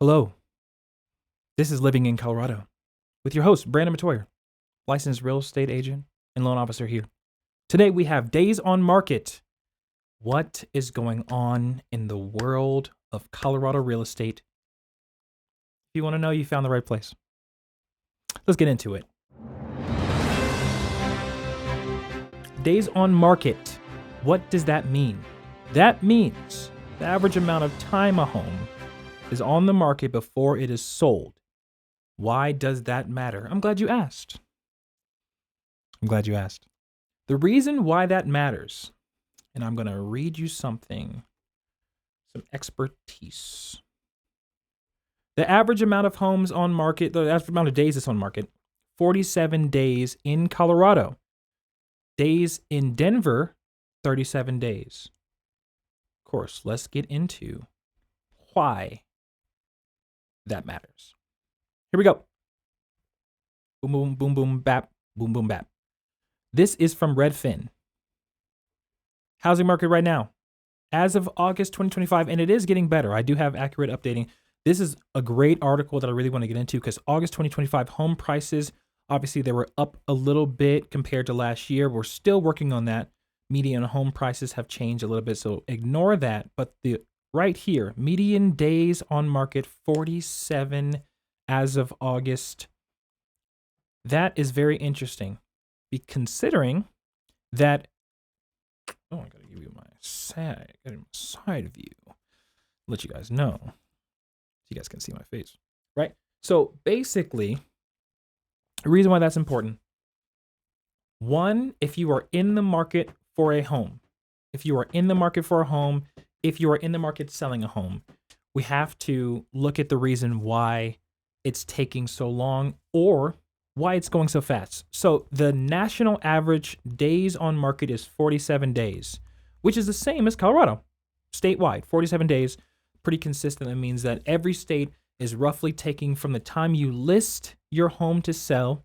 Hello, this is Living in Colorado with your host, Brandon Metoyer, licensed real estate agent and loan officer here. Today we have Days on Market. What is going on in the world of Colorado real estate? If you want to know, you found the right place. Let's get into it. Days on market. What does that mean? That means the average amount of time a home is on the market before it is sold. Why does that matter? I'm glad you asked. The reason why that matters, and I'm going to read you some expertise. The average amount of homes on market, the average amount of days it's on market, 47 days in Colorado. Days in Denver, 37 days. Of course, let's get into why that matters. Here we go. Boom, boom, boom, boom, bap, boom, boom, bap. This is from Redfin. Housing market right now, as of August 2025, and it is getting better. I do have accurate updating. This is a great article that I really want to get into because August 2025 home prices, obviously they were up a little bit compared to last year. We're still working on that. Median home prices have changed a little bit, so ignore that. But the right here, median days on market, 47 as of August. That is very interesting, considering that, I gotta give you my side view, let you guys know, so you guys can see my face, right? So basically, the reason why that's important, one, if you are in the market for a home, if you are in the market selling a home, we have to look at the reason why it's taking so long or why it's going so fast. So the national average days on market is 47 days, which is the same as Colorado, statewide, 47 days, pretty consistent. That means that every state is roughly taking from the time you list your home to sell,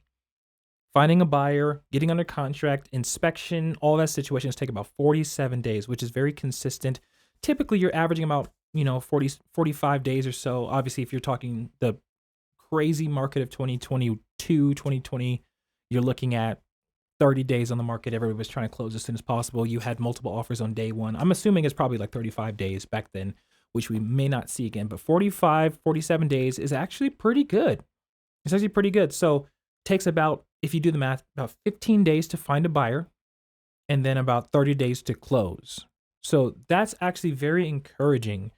finding a buyer, getting under contract, inspection, all that situations take about 47 days, which is very consistent. Typically, you're averaging about 45 days or so. Obviously, if you're talking the crazy market of 2022, 2020, you're looking at 30 days on the market. Everybody was trying to close as soon as possible. You had multiple offers on day one. I'm assuming it's probably like 35 days back then, which we may not see again. But 47 days is actually pretty good. It's actually pretty good. So takes about, if you do the math, about 15 days to find a buyer and then about 30 days to close. So that's actually very encouraging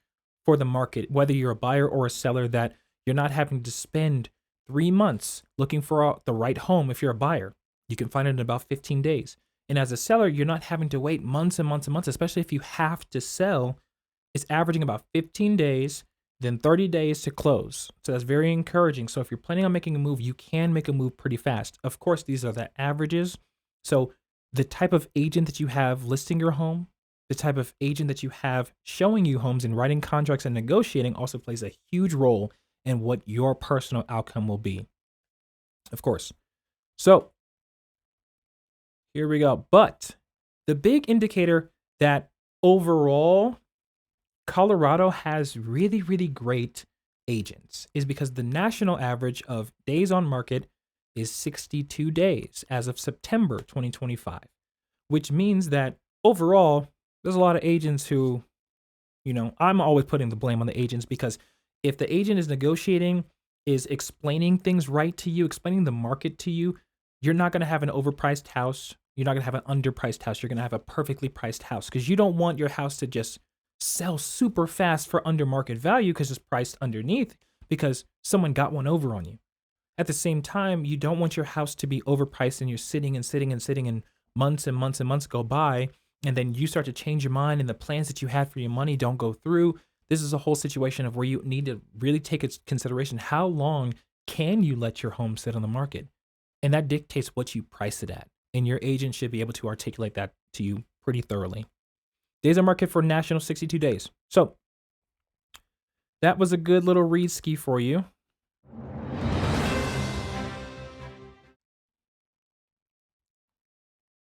for the market, whether you're a buyer or a seller, that you're not having to spend 3 months looking for the right home. If you're a buyer, you can find it in about 15 days. And as a seller, you're not having to wait months and months and months, especially if you have to sell. It's averaging about 15 days, then 30 days to close. So that's very encouraging. So if you're planning on making a move, you can make a move pretty fast. Of course, these are the averages. So the type of agent that you have listing your home, the type of agent that you have showing you homes and writing contracts and negotiating also plays a huge role in what your personal outcome will be, of course. So here we go. But the big indicator that overall Colorado has really, really great agents is because the national average of days on market is 62 days as of September 2025, which means that overall, there's a lot of agents who, I'm always putting the blame on the agents, because if the agent is negotiating, is explaining things right to you, explaining the market to you, you're not going to have an overpriced house. You're not going to have an underpriced house. You're going to have a perfectly priced house, because you don't want your house to just sell super fast for under market value because it's priced underneath because someone got one over on you. At the same time, you don't want your house to be overpriced and you're sitting and months and months and months go by, and then you start to change your mind and the plans that you had for your money don't go through. This is a whole situation of where you need to really take into consideration how long can you let your home sit on the market? And that dictates what you price it at. And your agent should be able to articulate that to you pretty thoroughly. Days on market for national, 62 days. So that was a good little read ski for you.